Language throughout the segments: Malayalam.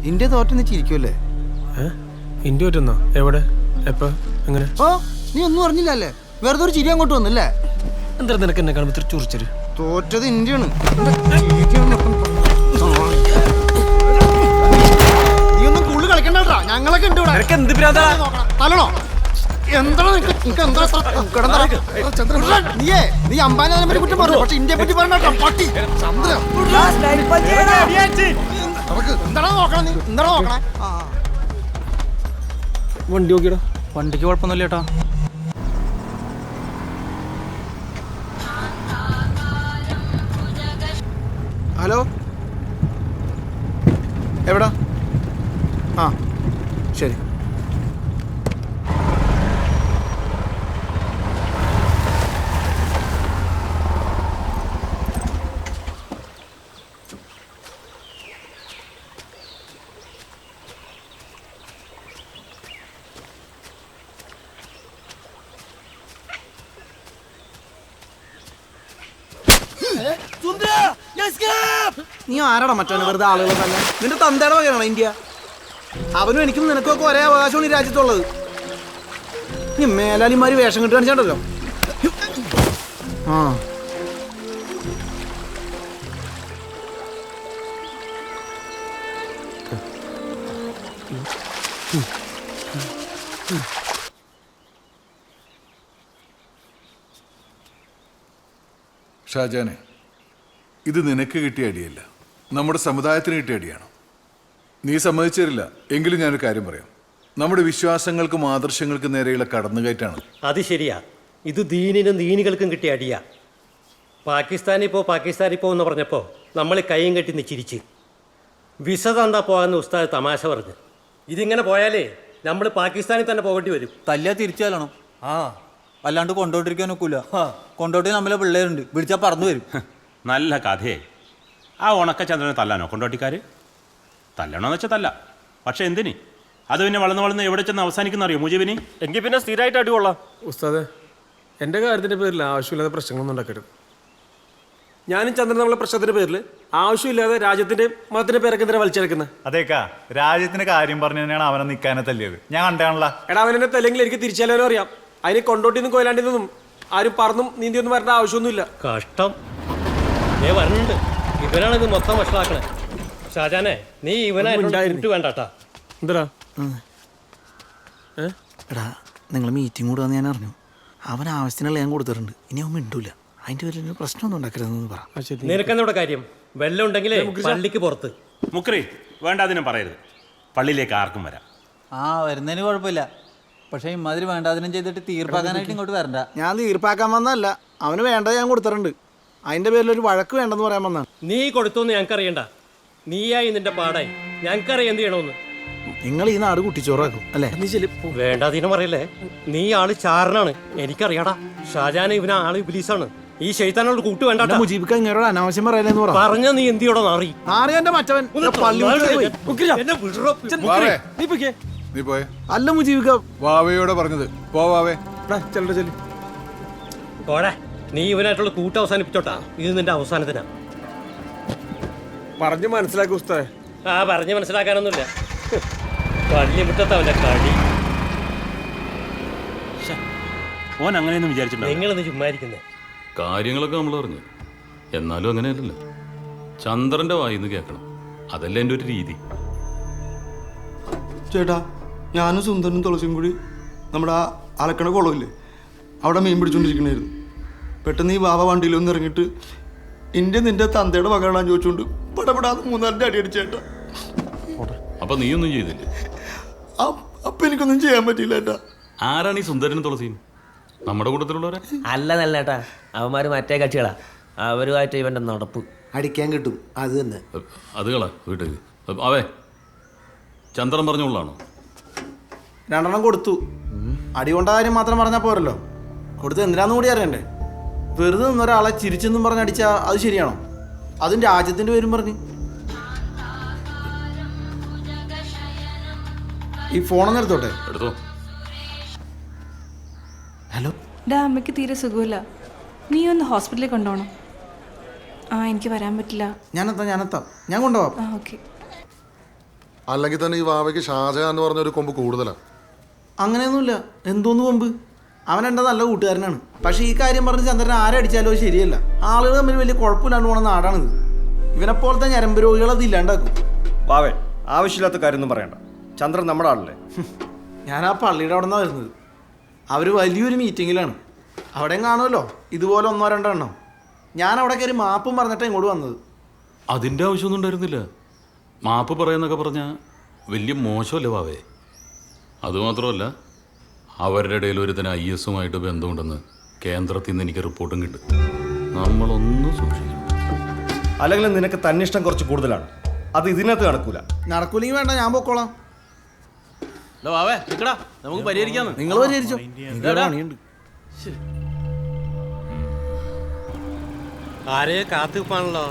ഇന്ത്യ തോറ്റെന്ന് ചിരിക്കുമല്ലേ? ഇന്ത്യ തോറ്റെന്നോ? എവിടെ, എപ്പോ, എങ്ങനെ? ഓ, നീ ഒന്നും അറിഞ്ഞില്ലല്ലേ? വെറുതെ ഒരു ചിരി അങ്ങോട്ട് വന്നല്ലേ? എന്താ നിനക്ക് എന്നെ കാണുമ്പോ ഇത്ര ചൊറിച്ചൊരു? തോറ്റത് ഇന്ത്യയാണ്. നീ ഒന്നും കൂടുതൽ കളിക്കണ്ടാ, ഞങ്ങളൊക്കെ ഉണ്ട് ഇവിടെ. എന്ത് തലണോ? നീ അംബാനെ കുറ്റം പറഞ്ഞു, പക്ഷെ ഇന്ത്യയെ പറ്റി പറഞ്ഞ പട്ടി ചന്ദ്ര. എന്താണ് നോക്കണം? നീ എന്താണ് നോക്കണേ? വണ്ടി നോക്കിയടാ. വണ്ടിക്ക് കുഴപ്പമൊന്നുമില്ല ചേട്ടാ. ഹലോ, എവിടാ? ആ ശരി. നീ ആരാടാ മറ്റവന് വെറുതെ ആളുകളെ തന്നെ? നിന്റെ തന്തയുടെ വകയാണോ ഇന്ത്യ? അവനും എനിക്കും നിനക്കൊക്കെ ഒരേ അവകാശമാണ് ഈ രാജ്യത്തുള്ളത്. നീ മേലാലിമാര് വേഷം കിട്ടി കാണിച്ചാണ്ടല്ലോ. ആ ഷാജാനെ, ഇത് നിനക്ക് കിട്ടിയ അടിയല്ല, നമ്മുടെ സമുദായത്തിന് കിട്ടിയ അടിയാണ്. നീ സമ്മതിച്ചേരില്ല എങ്കിലും ഞാനൊരു കാര്യം പറയാം. നമ്മുടെ വിശ്വാസങ്ങൾക്കും ആദർശങ്ങൾക്കും നേരെയുള്ള കടന്നുകയറ്റാണ്. അത് ശരിയാ. ഇത് ദീനിനും ദീനികൾക്കും കിട്ടിയ അടിയാ. പാകിസ്ഥാനിൽ പോ എന്ന് പറഞ്ഞപ്പോൾ നമ്മൾ കൈയും കെട്ടി നിച്ചിരിച്ച് വിസ തന്നാ പോകാമെന്ന് ഉസ്താദ് തമാശ പറഞ്ഞു. ഇതിങ്ങനെ പോയാലേ നമ്മൾ പാകിസ്ഥാനിൽ തന്നെ പോകേണ്ടി വരും. തല്ലിയാ തിരിച്ചാലണം. അല്ലാണ്ട് കൊണ്ടോട്ടിരിക്കാൻ ഒക്കില്ല. കൊണ്ടോട്ടി നമ്മളെ പിള്ളേരുണ്ട്, വിളിച്ചാൽ പറന്നു വരും. നല്ല കഥയെ. ആ ഉണക്കചന്ദ്രനെ തല്ലാനോ കൊണ്ടോട്ടിക്കാർ? തല്ലണമെന്ന് വെച്ചാൽ തല്ല, പക്ഷെ എന്തിന്? അത് പിന്നെ വളർന്ന് എവിടെ ചെന്ന് അവസാനിക്കുന്ന അറിയോ മുജീബിന്? എങ്കിൽ പിന്നെ സ്ഥിരമായിട്ട് അടികൊള്ളാം. ഉസ്താദെ, എൻ്റെ കാര്യത്തിൻ്റെ പേരിൽ ആവശ്യമില്ലാതെ പ്രശ്നങ്ങളൊന്നും ഉണ്ടാക്കരുത്. ഞാനും ചന്ദ്രൻ നമ്മളെ പ്രശ്നത്തിൻ്റെ പേരിൽ ആവശ്യമില്ലാതെ രാജ്യത്തിൻ്റെ മതത്തിൻ്റെ പേരൊക്കെ എന്തിനാ വലിച്ചെടുക്കുന്നത്? അതേക്കാ, രാജ്യത്തിന്റെ കാര്യം പറഞ്ഞു തന്നെയാണ് അവനെ നിൽക്കാനെ തല്ലിയത്. ഞാൻ കണ്ടാണല്ലോ. എടാ, അവനെ തല്ലെങ്കിൽ എനിക്ക് തിരിച്ചാലും അറിയാം. അതിന് കൊണ്ടോട്ടിന്നും കൊയിലാണ്ടിന്നും ആരും പറന്നും നീന്തിയൊന്നും വരേണ്ട ആവശ്യമൊന്നുമില്ല. കഷ്ടം വരണുണ്ട്. ഇവനാണിത് മൊത്തം വഷളാക്കണേ. ഷാജാനെ, നീ ഇവനായിട്ട് വേണ്ടാട്ടാ. എന്താ എടാ, നിങ്ങൾ മീറ്റിംഗ് കൂടുകയെന്ന് ഞാൻ അറിഞ്ഞു. അവൻ ആവശ്യത്തിനുള്ള ഞാൻ കൊടുത്തിട്ടുണ്ട്. ഇനി അവൻ മിണ്ടൂല. അതിൻ്റെ പേരിൽ പ്രശ്നമൊന്നും ഉണ്ടാക്കരുതെന്ന് പറ. നിനക്കെന്നോടെ കാര്യം? വെള്ളം ഉണ്ടെങ്കിലേ പള്ളിക്ക് പുറത്ത്. മുക്രി, വേണ്ട അതിനും പറയരുത്. പള്ളിയിലേക്ക് ആർക്കും വരാം. വരുന്നതിന് കുഴപ്പമില്ല, പക്ഷേ ഇമാതിരി വേണ്ടാതിനും ചെയ്തിട്ട് തീർപ്പാക്കാനായിട്ട് ഇങ്ങോട്ട് വരണ്ട. ഞാൻ തീർപ്പാക്കാൻ വന്നതല്ല, അവന് വേണ്ടത് ഞാൻ കൊടുത്തിട്ടുണ്ട്. അതിൻ്റെ പേരിൽ ഒരു വഴക്ക് വേണ്ടെന്ന് പറയാൻ വന്നാണ്. നീ കൊടുത്തോന്ന് ഞങ്ങൾക്കറിയണ്ട. നീയായി നിന്റെ പാടായി. ഞങ്ങൾക്കറിയാം എന്ത് ചെയ്യണമെന്ന്. നിങ്ങൾ ഈ നാട് കുട്ടിച്ചോറാക്കും അല്ലേ? വേണ്ടാതീനം പറയല്ലേ. നീ ആള് ചാരനാണ്, എനിക്കറിയാടാ. ഷാജാൻ ഇവന് ആള് ഇബ്ലീസാണ്. ഈ ശൈത്താനോട് കൂട്ട് വേണ്ട. മുജീബിക്ക ഇങ്ങനോട് അനാവശ്യം പറയലെന്ന് പറഞ്ഞ നീ എന്തിയോടെ നാറി എന്റെ മച്ചവൻ. നീ പോയെ? അല്ല മുജീബിക്ക, വാവയോടെ പറഞ്ഞത്. പോവാവേ. പോടെ. നീ ഇവനായിട്ടുള്ള കൂട്ട് അവസാനിപ്പിച്ചോട്ടാ. ഇത് നിന്റെ അവസാനത്തിനാ. പറഞ്ഞു മനസ്സിലാക്കി ഉസ്താദേ. പറഞ്ഞ് മനസ്സിലാക്കാനൊന്നുമില്ല. പള്ളി മുറ്റത്ത് അവന്റെ കടി. ഓൻ അങ്ങനെയൊന്നും വിചാരിച്ചിട്ടുണ്ടോ? നിങ്ങളൊന്ന് ചുമ്മാരിക്കുന്നേ. കാര്യങ്ങളൊക്കെ നമ്മൾ അറിഞ്ഞു, എന്നാലും അങ്ങനെയല്ലല്ലോ. ചന്ദ്രന്റെ വായിന്ന് കേൾക്കണം, അതല്ല എൻ്റെ ഒരു രീതി. ചേട്ടാ, ഞാനും സുന്ദരനും തുളസിയും കൂടി നമ്മുടെ ആ അലക്കണ കുളമില്ലേ, അവിടെ മീൻ പിടിച്ചുകൊണ്ടിരിക്കണായിരുന്നു. പെട്ടെന്ന് ഈ വാവ വണ്ടിയിലൊന്നും ഇറങ്ങിയിട്ട് ഇന്ത്യ നിന്റെ തന്തയുടെ മകളാൻ ചോദിച്ചുകൊണ്ട് പടപെടാതെ 3-4 അടി അടിച്ചേട്ടാ. അപ്പൊ നീയൊന്നും ചെയ്തില്ലേ? അപ്പൊ എനിക്കൊന്നും ചെയ്യാൻ പറ്റിയില്ല ഏട്ടാ. ആരാണ് ഈ സുന്ദരനും തുളസിയും? നമ്മുടെ കൂട്ടത്തിലുള്ളവരെ അല്ല നല്ലേട്ടാ, അവന്മാര് മറ്റേ കക്ഷികളാ. അവരുമായിട്ട് ഇവന്റെ നടപ്പ് അടിക്കാൻ കിട്ടും. അത് തന്നെ. അത് കള വീട്ടിൽ. അവേ, ചന്ദ്രൻ പറഞ്ഞുള്ളാണോ? 2 കൊടുത്തു. അടി കൊണ്ട കാര്യം മാത്രം പറഞ്ഞാൽ പോരല്ലോ, കൊടുത്ത് എന്തിനാന്ന് കൂടി അറിയണ്ടേ. വെറുതെ നിന്നൊരാളെ ചിരിച്ചെന്നും പറഞ്ഞ് അടിച്ചാൽ അത് ശരിയാണോ? അതും രാജ്യത്തിൻ്റെ പേരും പറഞ്ഞ്. ഈ ഫോണൊന്നും എടുത്തോട്ടെ. എടുത്തോ. ഹലോ. അമ്മയ്ക്ക് തീരെ സുഖമില്ല. നീ ഒന്ന് ഹോസ്പിറ്റലിൽ കൊണ്ടുപോകണം. എനിക്ക് വരാൻ പറ്റില്ല. ഞാനെത്താം. ഞാൻ കൊണ്ടുപോകാം. ഓക്കെ. അല്ലെങ്കിൽ തന്നെ ഈ വാവയ്ക്ക് ഷാജഹാൻ എന്ന് പറഞ്ഞ ഒരു കൊമ്പ് കൂടുതലാണ്. അങ്ങനെയൊന്നുമില്ല. എന്തോന്ന് കൊമ്പ്? അവൻ എൻ്റെ നല്ല കൂട്ടുകാരനാണ്. പക്ഷേ ഈ കാര്യം പറഞ്ഞ് ചന്ദ്രൻ ആരെ അടിച്ചാലോ ശരിയല്ല. ആളുകൾ തമ്മിൽ വലിയ കുഴപ്പമില്ലാണ്ട് പോണ നാടാണിത്. ഇവനെപ്പോലത്തെ ഞരമ്പ് രോഗികൾ അത് ഇല്ലാണ്ടാക്കും. വാവേ, ആവശ്യമില്ലാത്ത കാര്യമൊന്നും പറയണ്ട. ചന്ദ്രൻ നമ്മുടെ ആളല്ലേ? ഞാൻ ആ പള്ളിയുടെ അവിടെ നിന്നാണ് വരുന്നത്. അവർ വലിയൊരു മീറ്റിങ്ങിലാണ്. അവിടെയും കാണുമല്ലോ ഇതുപോലെ 1-2 എണ്ണം. ഞാൻ അവിടെ കയറി മാപ്പും പറഞ്ഞിട്ടാണ് ഇങ്ങോട്ട് വന്നത്. അതിൻ്റെ ആവശ്യമൊന്നും ഉണ്ടായിരുന്നില്ല. മാപ്പ് പറയാന്നൊക്കെ പറഞ്ഞാൽ വലിയ മോശമല്ലേ വാവേ? അതുമാത്രമല്ല, അവരുടെ ഇടയിൽ ഒരുത്തന് IS-ഉമായിട്ട് ബന്ധമുണ്ടെന്ന് കേന്ദ്രത്തിൽ നിന്ന് എനിക്ക് റിപ്പോർട്ടും കിട്ടും. നമ്മളൊന്നും സൂക്ഷിക്കണം. അല്ലെങ്കിൽ നിനക്ക് തന്നിഷ്ടം കുറച്ച് കൂടുതലാണ്. അത് ഇതിനകത്ത് നടക്കൂല. നടക്കൂലെങ്കിൽ വേണ്ട, ഞാൻ പൊക്കോളാം. നമുക്ക് പരിഹരിക്കാന്ന്. നിങ്ങൾ പരിഹരിച്ചോ. പണിയുണ്ട്. ആരെയെ കാത്തുപ്പാണല്ലോ.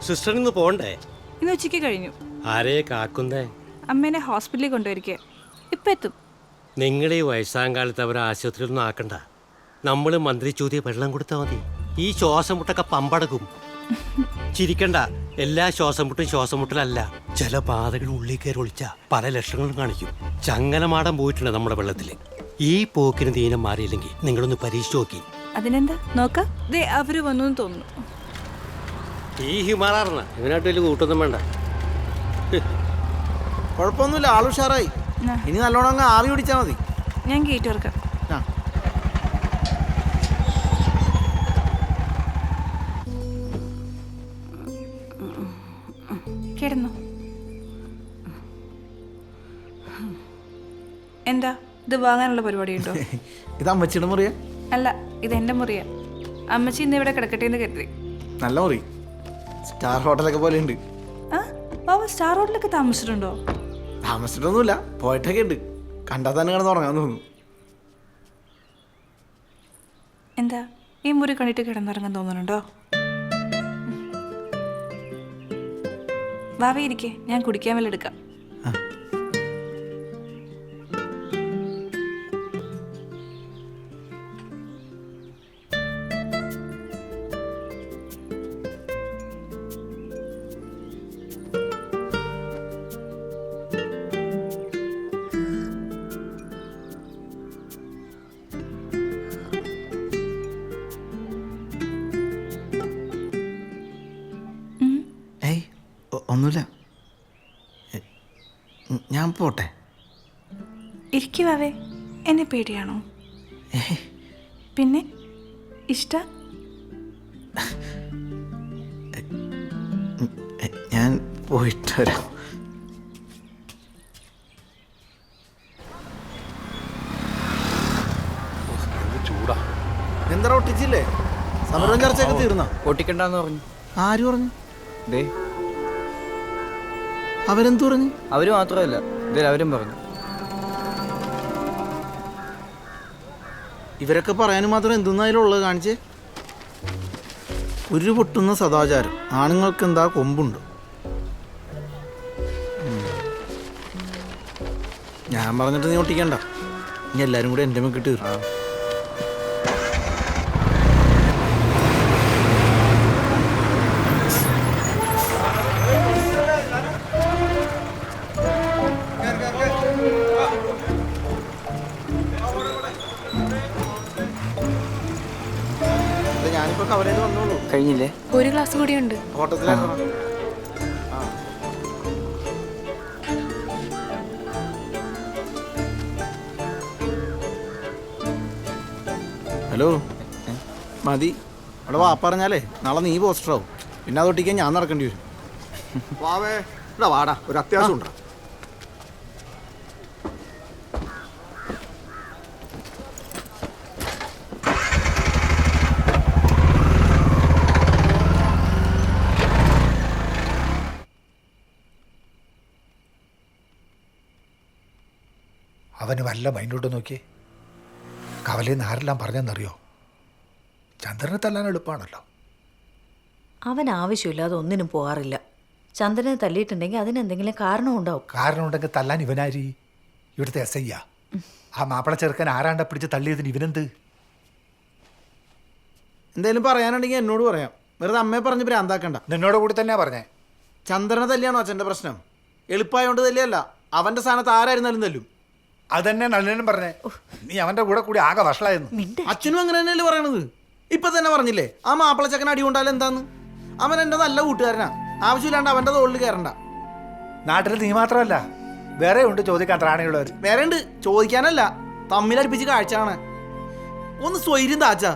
സിസ്റ്ററിൽ നിന്ന് പോകണ്ടേ? ഇന്ന് ഉച്ചയ്ക്ക് കഴിഞ്ഞു. ആരെയെ കാക്കുന്നേ? അമ്മേനെ ഹോസ്പിറ്റലിൽ കൊണ്ടുവരിക. ഇപ്പം എത്തും. നിങ്ങൾ ഈ വയസ്സാം കാലത്ത് അവരെ ആശുപത്രിയിലൊന്നും ആക്കണ്ട. നമ്മൾ മന്ത്രി ചോദ്യം വെള്ളം കൊടുത്താൽ മതി. ഈ ശ്വാസം മുട്ടൊക്കെ പമ്പടക്കും. ചിരിക്കണ്ട. എല്ലാ ശ്വാസം മുട്ടലല്ല. ചില പാതകൾ ഉള്ളിൽ കയറി ഒളിച്ച പല ലക്ഷണങ്ങളും കാണിക്കും. ചങ്ങലമാടം പോയിട്ടുണ്ട് നമ്മുടെ വെള്ളത്തിൽ. ഈ പോക്കിന് ദീനം മാറിയില്ലെങ്കിൽ നിങ്ങളൊന്ന് പരീക്ഷിച്ച് നോക്കി. അതിനെന്താ നോക്കാം. ദേ അവര് വന്നു എന്ന് തോന്നുന്നു. ഈ ഹിമാറാറിന ഇവനായിട്ട് വലിയ കൂട്ടൊന്നും വേണ്ട. കുഴപ്പമൊന്നുമില്ല, ആൾ ഉഷാറായി. ഇനി നല്ലോണം അങ്ങ് ആവി പിടിച്ചാൽ മതി. ഞാൻ ഗേറ്റ് തുറക്കാം. ആ, കിടന്നു. എന്താ ഇത് വാങ്ങാനുള്ള പരിപാടിയുണ്ടോ? ഇത് അമ്മച്ചിയുടെ മുറിയാ? അല്ല, ഇത് എൻ്റെ മുറിയാ. അമ്മച്ചി ഇന്ന് ഇവിടെ കിടക്കട്ടെ എന്ന് കരുതി. നല്ല മുറി. സ്റ്റാർ ഹോട്ടലൊക്കെ പോലെ ഉണ്ട്. ആ ബാബ, സ്റ്റാർ ഹോട്ടലൊക്കെ താമസിച്ചിട്ടുണ്ടോ? താമസിച്ചിട്ടൊന്നുമില്ല, പോയിട്ടൊക്കെ ഉണ്ട്. കണ്ടാൽ തന്നെ കിടന്ന് ഉറങ്ങാൻ തോന്നുന്നു. എന്താ ഈ മുറി കണ്ടിട്ട് കിടന്നുറങ്ങാൻ തോന്നുന്നുണ്ടോ? ബാബ ഇരിക്കേ, ഞാൻ കുടിക്കാൻ വല്ല എടുക്കാം. ഒന്നുമില്ല, ഞാൻ പോട്ടെ. ഇരിക്കുവാവേ. എന്നെ പേടിയാണോ? പിന്നെ ഇഷ്ട? ഞാൻ പോയിട്ട് വരാം. ചൂടാ. എന്താ ഒട്ടിച്ചില്ലേ? സമരവും ചർച്ചയൊക്കെ തീർന്ന? പൊട്ടിക്കണ്ടെന്ന് പറഞ്ഞു. ആര് പറഞ്ഞു? ദേ അവരെന്തു പറഞ്ഞു? അവര് മാത്രമല്ല, അവരും പറഞ്ഞു. ഇവരൊക്കെ പറയാനും മാത്രം എന്തെന്നായാലും ഉള്ളത് കാണിച്ചേ. ഒരു പൊട്ടുന്ന സദാചാരം. ആണുങ്ങൾക്ക് എന്താ കൊമ്പുണ്ട്? ഞാൻ പറഞ്ഞിട്ട് നീ ഒട്ടിക്കണ്ട. ഇനി എല്ലാവരും കൂടെ എൻ്റെ മെക്കിട്ട് തീർന്നു. ഞാനിപ്പോ കവലയിൽ വന്നോളൂ. കഴിഞ്ഞില്ലേ? ഒരു ഗ്ലാസ് കൂടിയുണ്ട്. ഓട്ടത്തിലാക്കണം. ഹലോ, മതി. അവിടെ വാ പറഞ്ഞാലേ നാളെ നീ പോസ്റ്ററാവും. പിന്നെ അതൊട്ടിക്കാൻ ഞാൻ നടക്കേണ്ടി വരും. വാവേ, ഇവിടെ വാടാ, ഒരു അത്യാവശ്യം ഉണ്ടോ? അവന് വല്ല മൈൻഡോട്ട് നോക്കിയേ. കവലയിൽ നിന്ന് ആരെല്ലാം പറഞ്ഞെന്നറിയോ? ചന്ദ്രനെ തല്ലാൻ എളുപ്പമാണല്ലോ. അവൻ ആവശ്യമില്ലാതെ ഒന്നിനും പോകാറില്ല. ചന്ദ്രനെ തല്ലിയിട്ടുണ്ടെങ്കിൽ അതിനെന്തെങ്കിലും കാരണം ഉണ്ടാവും. കാരണം ഉണ്ടെങ്കിൽ തല്ലാൻ ഇവനാരി? ഇവിടുത്തെ SI ആ മാപ്പിള ചെറുക്കൻ ആരാണ്ട പിടിച്ച് തള്ളിയതിന് ഇവനെന്ത്? എന്തായാലും പറയാനുണ്ടെങ്കിൽ എന്നോട് പറയാം. വെറുതെ അമ്മയെ പറഞ്ഞ് ഭ്രാന്താക്കണ്ട. നിന്നോട് കൂടി തന്നെയാ പറഞ്ഞേ. ചന്ദ്രനെ തല്ലിയാണോ അച്ഛൻ്റെ പ്രശ്നം? എളുപ്പമായോണ്ട് തന്നെയല്ല, അവന്റെ സ്ഥാനത്ത് ആരായിരുന്നാലും തല്ലും. അതന്നെ നല്ലനും പറഞ്ഞേ. നീ അവന്റെ കൂടെ കൂടി ആകെ വഷളായിരുന്നു. അച്ഛനും അങ്ങനെ തന്നെയല്ലേ പറയണത്. ഇപ്പൊ തന്നെ പറഞ്ഞില്ലേ ആ മാപ്പിളച്ചക്കൻ അടി കൊണ്ടാലും എന്താന്ന്. അവൻ എന്റെ നല്ല കൂട്ടുകാരനാ, ആവശ്യമില്ലാണ്ട് അവന്റെ തോളിൽ കയറണ്ട. നാട്ടിൽ നീ മാത്രമല്ല, വേറെ ഉണ്ട് ചോദിക്കാൻ ത്രാണിയുള്ളവർ. വേറെ ഉണ്ട് ചോദിക്കാനല്ല, തമ്മിലടിപ്പിച്ച് കാഴ്ച കാണാൻ. ഒന്ന് സ്വൈര്യം താച്ചാ.